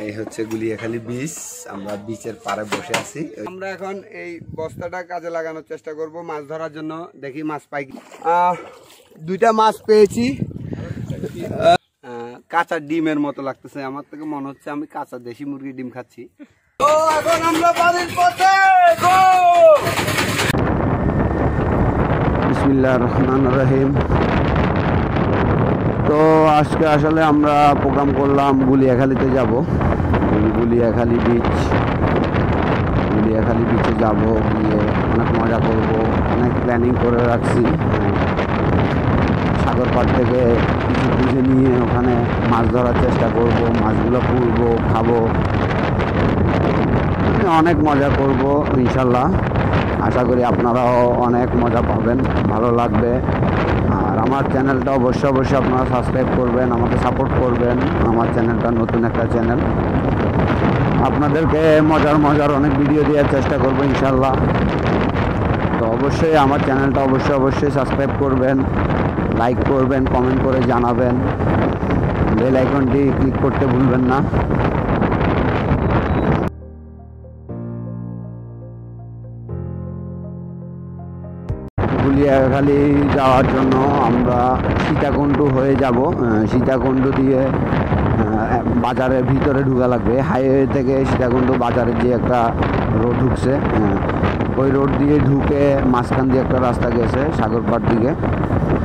এই হচ্ছে গুলিয়াখালী বিচ। আমরা বিচের পাড়ে বসে আছি। আমরা এখন এই বস্তাটা কাজে লাগানোর চেষ্টা করব মাছ ধরার জন্য। দেখি মাছ পাই। দুইটা মাছ পেয়েছি। কাঁচা ডিমের মতো লাগতেছে, আমার থেকে মনে হচ্ছে আমি কাঁচা দেশি মুরগির ডিম খাচ্ছি। তো এখন আমরা বাড়ির পথে। বিসমিল্লাহির রহমানির রহিম। তো আজকে আসলে আমরা প্রোগ্রাম করলাম গুলিয়াখালীতে যাব, গুলিয়াখালী বিচে যাব, গিয়ে অনেক মজা করব, অনেক প্ল্যানিং করে রাখছি। সাগর পাড় থেকে কিছু বুঝে নিয়ে ওখানে মাছ ধরার চেষ্টা করব, মাছগুলো তুলবো, খাবো, অনেক মজা করব ইনশাল্লাহ। আশা করি আপনারাও অনেক মজা পাবেন, ভালো লাগবে। আর আমার চ্যানেলটা অবশ্যই আপনারা সাবস্ক্রাইব করবেন, আমাকে সাপোর্ট করবেন। আমার চ্যানেলটা নতুন একটা চ্যানেল, আপনাদেরকে মজার অনেক ভিডিও দেওয়ার চেষ্টা করব ইনশাল্লাহ। তো অবশ্যই আমার চ্যানেলটা অবশ্যই সাবস্ক্রাইব করবেন, লাইক করবেন, কমেন্ট করে জানাবেন, বেল আইকনটি ক্লিক করতে ভুলবেন না। গুলিয়াখালী যাওয়ার জন্য আমরা সীতাকুণ্ডু হয়ে যাব। সীতাকুণ্ডু দিয়ে বাজারের ভিতরে ঢুকা লাগবে। হাইওয়ে থেকে সীতাকুণ্ডু বাজারের যে একটা রোড ঢুকছে, ওই রোড দিয়ে ঢুকে মাঝখান দিয়ে একটা রাস্তা গেছে সাগর পাড় দিকে,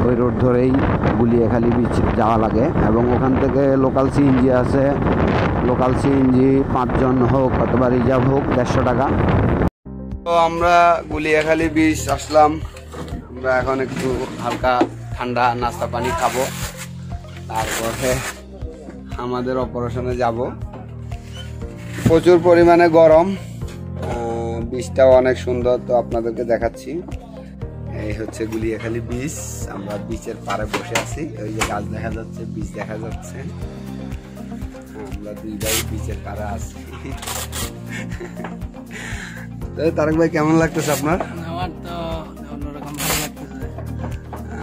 ওই রোড ধরেই গুলিয়াখালী বিচ যাওয়া লাগে। এবং ওখান থেকে লোকাল সিএনজি আছে, লোকাল সিএনজি 5 জন হোক অথবা রিজার্ভ হোক 150 টাকা। তো আমরা গুলিয়াখালী বিচ আসলাম। আমরা এখন একটু হালকা ঠান্ডা নাস্তা পানি খাবো, তারপরে আমাদের অপারেশনে যাব। প্রচুর পরিমাণে গরম, বিচটাও অনেক সুন্দর, তো আপনাদেরকে দেখাচ্ছি। এই হচ্ছে গুলিয়াখালী বিচ। আমরা বিচের পাড়ে বসে আছি, ওই যে গাছ দেখা যাচ্ছে, বিচ দেখা যাচ্ছে। আমরা দুই ভাই বিচের পাড়ে আছি। তারেক ভাই, কেমন লাগতেছে আপনার? আমার তো অন্যরকম ভালো লাগতেছে।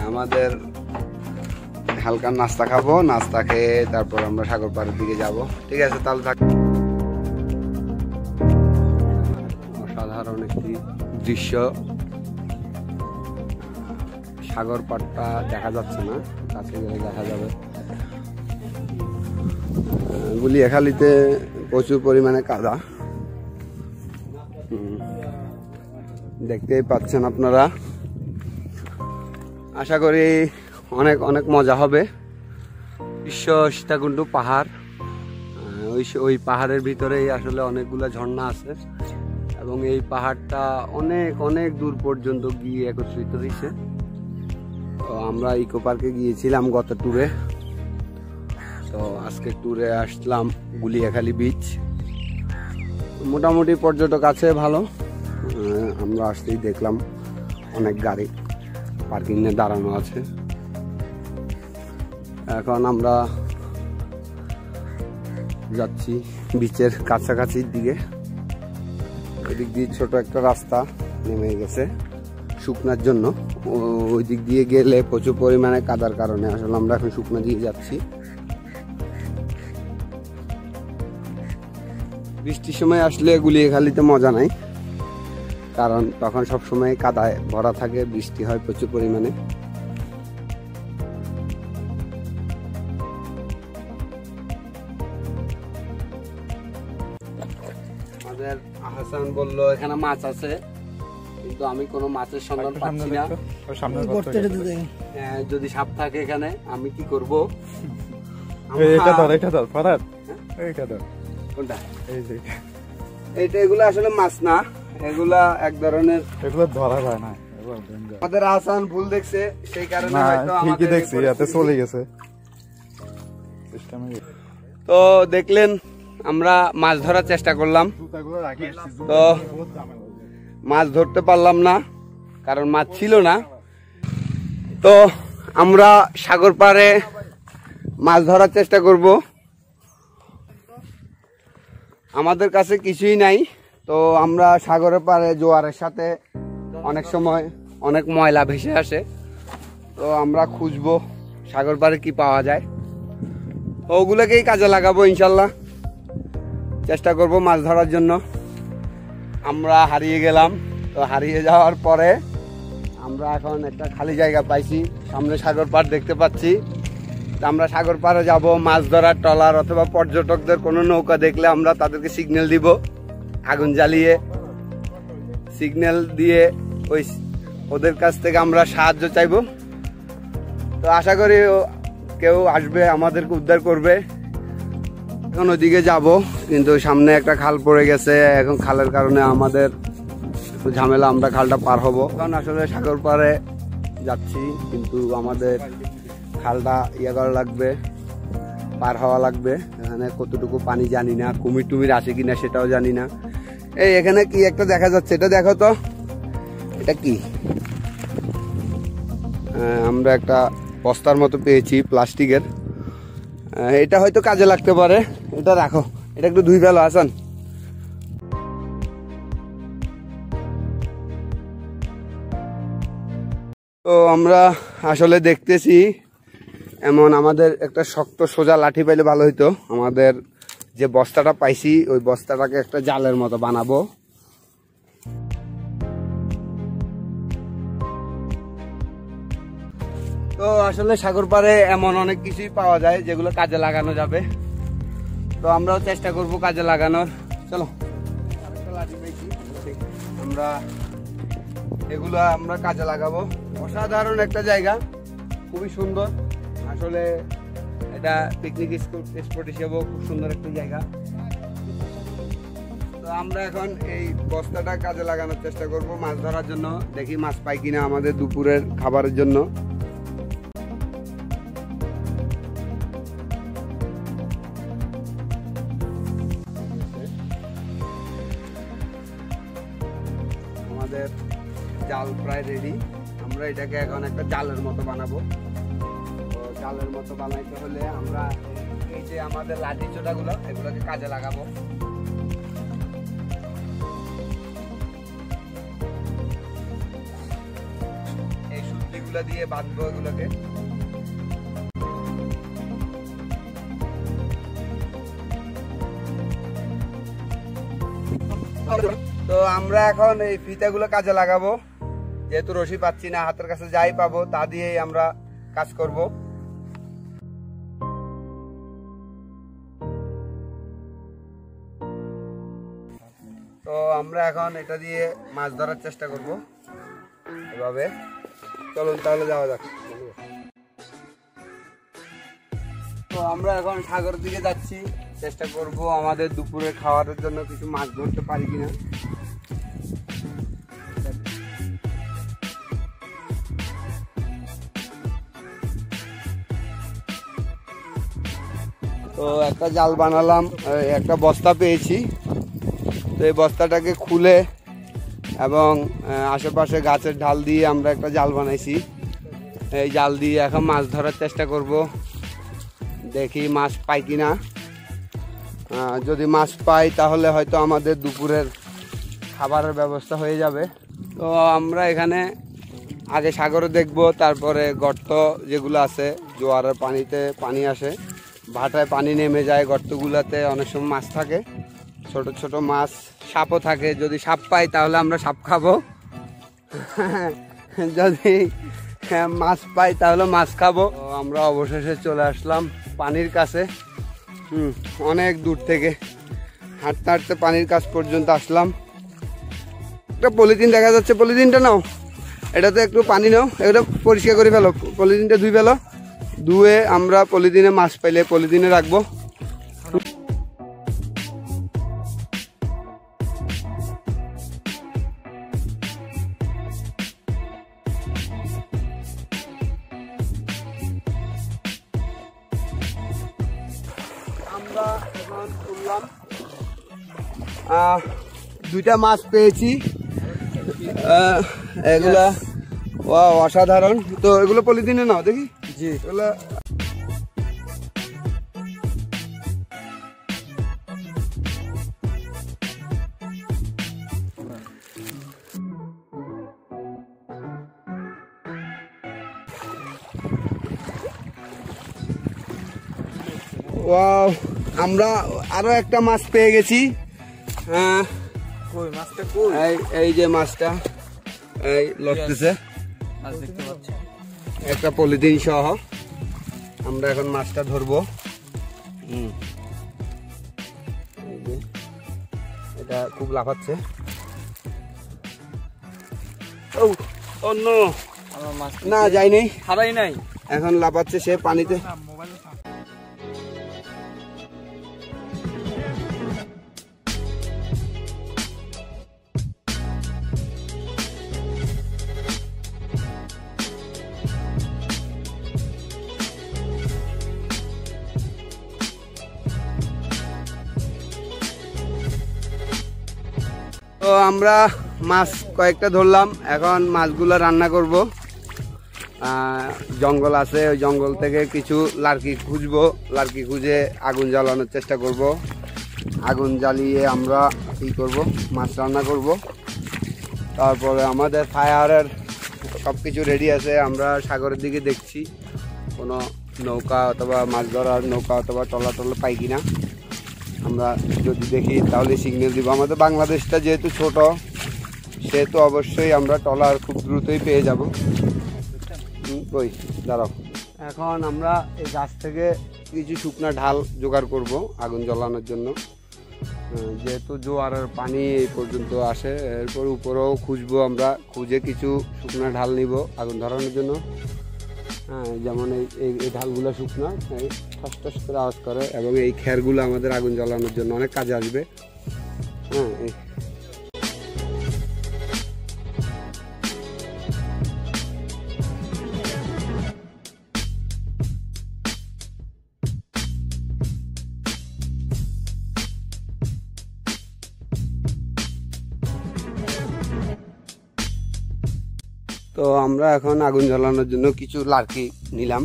আমাদের হালকা নাস্তা খাবো, নাস্তা খেয়ে তারপর আমরা সাগর পাড়ের দিকে যাব। ঠিক আছে, তাহলে থাক। অসাধারণ একটি দৃশ্য, সাগর পাড়টা দেখা যাচ্ছে না, কাছে গেলে দেখা যাবে। গুলিয়াখালীতে প্রচুর পরিমাণে কাদা, দেখতেই পাচ্ছেন আপনারা। আশা করি অনেক মজা হবে। সীতাকুণ্ডু পাহাড়, ওই পাহাড়ের ভিতরেই আসলে অনেকগুলো ঝর্ণা আছে, এবং এই পাহাড়টা অনেক দূর পর্যন্ত গিয়ে একত্রিত হয়েছে। তো আমরা ইকো পার্কে গিয়েছিলাম গত ট্যুরে, তো আজকে ট্যুরে আসলাম গুলিয়াখালী বিচ। মোটামুটি পর্যটক আছে ভালো। আমরা আসতেই দেখলাম অনেক গাড়ি পার্কিং এ দাঁড়ানো আছে। এখন আমরা যাচ্ছি বিচের কাছাকাছির দিকে। ওইদিক দিয়ে ছোট একটা রাস্তা নেমে গেছে শুকনার জন্য, ওই দিক দিয়ে গেলে প্রচুর পরিমাণে কাদার কারণে আসলে আমরা এখন শুকনা দিয়ে যাচ্ছি। বৃষ্টির সময় আসলে গুলিয়াখালীতে মজা নাই, কারণ তখন সব সময় কাদায় ভরা থাকে, বৃষ্টি হয় প্রচুর পরিমাণে। আমাদের হাসান বলল এখানে মাছ আছে, কিন্তু আমি কোনো মাছের সন্ধান পাচ্ছি না। যদি সাপ থাকে এখানে আমি কি করব? এগুলো আসলে মাছ না, এগুলা এক ধরনের, এগুলো ধরা যায় না। আমাদের হাসান ভুল দেখছে, সেই কারণে হয়তো আমাদের দেখছি এতে চলে গেছে। তো দেখলেন আমরা মাছ ধরার চেষ্টা করলাম, তো মাছ ধরতে পারলাম না, কারণ মাছ ছিল না। তো আমরা সাগর পাড়ে মাছ ধরার চেষ্টা করব। আমাদের কাছে কিছুই নাই, তো আমরা সাগরের পাড়ে জোয়ারের সাথে অনেক সময় অনেক ময়লা ভেসে আসে, তো আমরা খুঁজবো সাগর পাড়ে কি পাওয়া যায়, ওগুলোকেই কাজে লাগাবো ইনশাল্লাহ। চেষ্টা করব মাছ ধরার জন্য। আমরা হারিয়ে গেলাম, তো হারিয়ে যাওয়ার পরে আমরা এখন একটা খালি জায়গা পাইছি, সামনে সাগর পাড় দেখতে পাচ্ছি। আমরা সাগর পাড়ে যাব, মাছ ধরার ট্রলার অথবা পর্যটকদের কোনো নৌকা দেখলে আমরা তাদেরকে সিগন্যাল দিব, আগুন জ্বালিয়ে সিগন্যাল দিয়ে ওই ওদের কাছ থেকে আমরা সাহায্য চাইব। তো আশা করি কেউ আসবে, আমাদেরকে উদ্ধার করবে। এখন ওইদিকে যাব, কিন্তু সামনে একটা খাল পড়ে গেছে, এখন খালের কারণে আমাদের একটু ঝামেলা, আমরা খালটা পার হব। কারণ আসলে সাগর পাড়ে যাচ্ছি, কিন্তু আমাদের খালটা করা লাগবে, পার হওয়া লাগবে। এখানে কতটুকু পানি জানি না, কুমির টুমির আছে কিনা সেটাও জানি না। এই এখানে কি একটা দেখা যাচ্ছে, এটা দেখো তো, এটা কি? আমরা একটা বস্তার মতো পেয়েছি প্লাস্টিকের, এটা হয়তো কাজে লাগতে পারে। এটা রাখো, এটা একটু ধুই ফেলো আসান। তো আমরা আসলে দেখতেছি এমন, আমাদের একটা শক্ত সোজা লাঠি পাইলে ভালো হইতো। আমাদের যে বস্তাটা পাইছি ওই বস্তাটাকে একটা জালের মতো বানাবো। তো আসলে সাগর পাড়ে এমন অনেক কিছুই পাওয়া যায় যেগুলো কাজে লাগানো যাবে, তো আমরাও চেষ্টা করব কাজে লাগানোর। চলো, আমরা এগুলো আমরা কাজে লাগাবো। অসাধারণ একটা জায়গা, খুবই সুন্দর। আসলে এটা পিকনিক স্পট হিসেবেও খুব সুন্দর একটা জায়গা। তো আমরা এখন এই বস্তাটা কাজে লাগানোর চেষ্টা করব মাছ ধরার জন্য। দেখি মাছ পাই কিনা আমাদের দুপুরের খাবারের জন্য। আমাদের জাল প্রায় রেডি, আমরা এটাকে এখন একটা জালের মতো বানাবো। তো জালের মতো বানাইতে হলে আমরা এই যে আমাদের লাঠি চোটাগুলো এগুলোকে কাজে লাগাবো। এই সুতলিগুলো দিয়ে বাঁধবো এগুলোকে। তো আমরা এখন এই ফিতাগুলো কাজে লাগাবো, যেহেতু রশি পাচ্ছি না, হাতের কাছে যাই পাবো তা দিয়েই আমরা কাজ করব। তো আমরা এখন এটা দিয়ে মাছ ধরার চেষ্টা করব এভাবে। চলুন তাহলে যাওয়া যাক। তো আমরা এখন সাগরের দিকে যাচ্ছি, চেষ্টা করব আমাদের দুপুরে খাওয়ার জন্য কিছু মাছ ধরতে পারি কিনা। তো একটা জাল বানালাম, একটা বস্তা পেয়েছি। তো এই বস্তাটাকে খুলে এবং আশেপাশে গাছের ঢাল দিয়ে আমরা একটা জাল বানাইছি। এই জাল দিয়ে এখন মাছ ধরার চেষ্টা করব, দেখি মাছ পাই কিনা। যদি মাছ পাই তাহলে হয়তো আমাদের দুপুরের খাবারের ব্যবস্থা হয়ে যাবে। তো আমরা এখানে আগে সাগরে দেখব, তারপরে গর্ত যেগুলো আছে, জোয়ারের পানিতে পানি আসে, ভাটায় পানি নেমে যায়, গর্তগুলোতে অনেক সময় মাছ থাকে, ছোট ছোট মাছ, সাপও থাকে। যদি সাপ পাই তাহলে আমরা সাপ খাবো, যদি মাছ পাই তাহলে মাছ খাবো। আমরা অবশেষে চলে আসলাম পানির কাছে। অনেক দূর থেকে হাঁটতে হাঁটতে পানির কাছ পর্যন্ত আসলাম। একটা পলিথিন দেখা যাচ্ছে, পলিথিনটা নাও, এটাতে একটু পানি নাও, এটা পরিষ্কার করে ফেলো, পলিথিনটা ধুই ফেলো। ধুয়ে আমরা পলিথিনে মাছ পাইলে পলিথিনে রাখবো। আমরা এখন তুললাম, দুইটা মাছ পেয়েছি। এগুলা অসাধারণ। তো এগুলো পলিথিনে নাও দেখি। জি, এগুলো আমরা আরো একটা মাছ পেয়ে গেছি। কই মাছটা কই? এই যে মাছটা এই লড়তেছে, মাছ দেখতে পাচ্ছি একটা পলিথিন সহ। আমরা এখন মাছটা ধরবো। এই যে, এটা খুব লাফাচ্ছে। ও অন্য আমার মাছ না যায়নি, হারাই নাই এখন লাফাচ্ছে সে পানিতে। তো আমরা মাছ কয়েকটা ধরলাম, এখন মাছগুলো রান্না করব। জঙ্গল আছে, ওই জঙ্গল থেকে কিছু লার্কি খুঁজবো, লার্কি খুঁজে আগুন জ্বালানোর চেষ্টা করব। আগুন জ্বালিয়ে আমরা কী করব, মাছ রান্না করব। তারপরে আমাদের ফায়ারের সব কিছু রেডি আছে। আমরা সাগরের দিকে দেখছি কোনো নৌকা অথবা মাছ ধরার নৌকা অথবা টলা পাই কিনা। আমরা যদি দেখি তাহলে সিগন্যাল দিব। আমাদের বাংলাদেশটা যেহেতু ছোট, সেহেতু অবশ্যই আমরা ট্রলার খুব দ্রুতই পেয়ে যাব। কই দাঁড়াও, এখন আমরা এই গাছ থেকে কিছু শুকনা ঢাল জোগাড় করব আগুন জ্বালানোর জন্য। যেহেতু জোয়ারের পানি এই পর্যন্ত আসে, এরপর উপরেও খুঁজবো, আমরা খুঁজে কিছু শুকনা ঢাল নিব আগুন ধরানোর জন্য। যেমন এই ঢালগুলো শুকনা, এই ঠস ঠস করে আওয়াজ করে, এবং এই খেরগুলো আমাদের আগুন জ্বালানোর জন্য অনেক কাজে আসবে। তো আমরা এখন আগুন জ্বালানোর জন্য কিছু লার্কি নিলাম।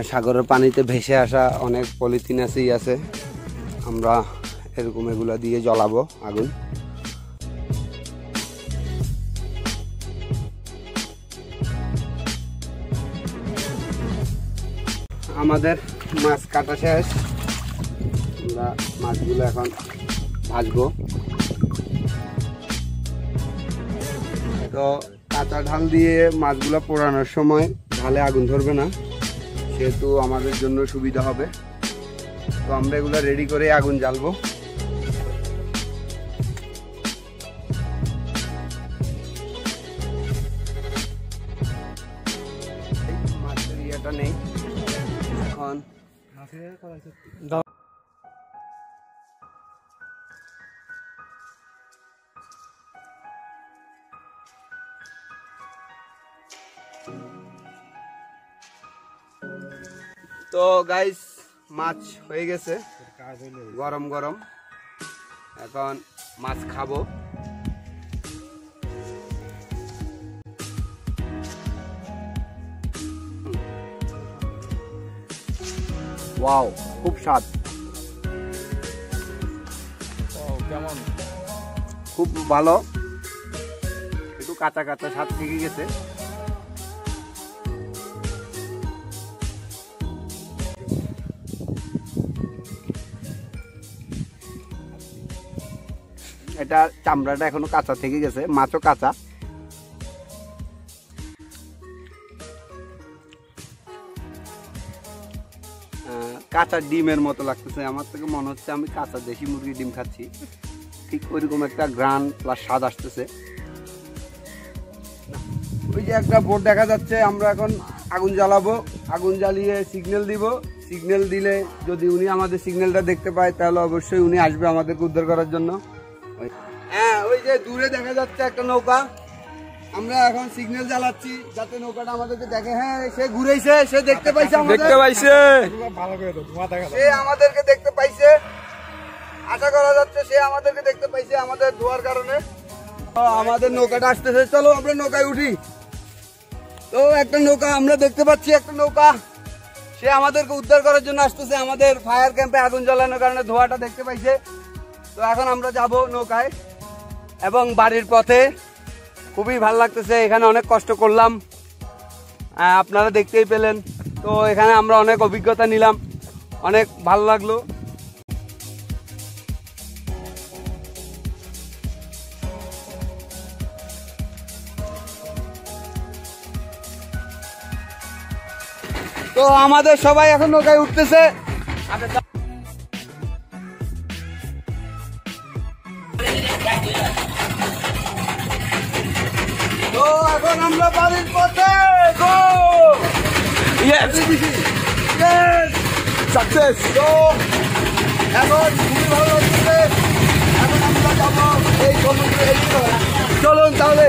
সাগরের পানিতে ভেসে আসা অনেক পলিথিন আছে, আমরা এরকম এগুলো দিয়ে জ্বালাবো আগুন। আমাদের মাছ কাটা শেষ, আমরা মাছগুলো এখন ভাজবো। তো কাঁচা ঢাল দিয়ে মাছগুলো পোড়ানোর সময় ঢালে আগুন ধরবে না, সেহেতু আমাদের জন্য সুবিধা হবে। তো আমরা এগুলো রেডি করে আগুন জ্বালবো। মাছের ইয়েটা নেই এখন। তো গাইস, মাছ হয়ে গেছে গরম গরম, এখন মাছ খাবো। ওয়াও, খুব স্বাদ, কেমন? খুব ভালো। একটু কাঁচা কাঁচা স্বাদ থেকে গেছে। এটা চামড়াটা এখনো কাঁচা থেকে গেছে, মাছও কাঁচা। কাঁচা ডিমের মতো লাগতেছে, আমার থেকে মনে হচ্ছে আমি কাঁচা দেশি মুরগির ডিম খাচ্ছি। ঠিক ওইরকম একটা গ্রান প্লাস স্বাদ আসতেছে। ওই যে একটা বোর্ড দেখা যাচ্ছে, আমরা এখন আগুন জ্বালাবো। আগুন জ্বালিয়ে সিগন্যাল দিব। সিগন্যাল দিলে যদি উনি আমাদের সিগন্যালটা দেখতে পায়, তাহলে অবশ্যই উনি আসবে আমাদেরকে উদ্ধার করার জন্য। হ্যাঁ, ওই যে দূরে দেখা যাচ্ছে একটা নৌকা। আমরা এখন সিগন্যাল জ্বালাচ্ছি যাতে নৌকাটা আমাদেরকে দেখে। হ্যাঁ, সে ঘুরেছে, সে দেখতে পাইছে, দেখতে পাইছে, সে আমাদেরকে দেখতে পাইছে। আশা করা যাচ্ছে সে আমাদেরকে দেখতে পাইছে আমাদের ধোয়ার কারণে। আমাদের নৌকাটা আসতেছে, চলো আমরা নৌকায় উঠি। তো একটা নৌকা আমরা দেখতে পাচ্ছি, একটা নৌকা, সে আমাদেরকে উদ্ধার করার জন্য আসতেছে। আমাদের ফায়ার ক্যাম্পে আগুন জ্বালানোর কারণে ধোঁয়াটা দেখতে পাইছে। তো এখন আমরা যাব নৌকায় এবং বাড়ির পথে। খুবই ভালো লাগতেছে, এখানে অনেক কষ্ট করলাম, আপনারা দেখতেই পেলেন। তো এখানে আমরা অনেক অভিজ্ঞতা নিলাম, অনেক ভালো লাগলো। তো আমাদের সবাই এখন নৌকায় উঠতেছে। তো এখন আমরা বাড়ির পথে। গো Yes! সাকসেস। তো এখন খুবই ভালো হচ্ছে। এখন আমরা যাবো এই সমুদ্রে। চলুন তাহলে।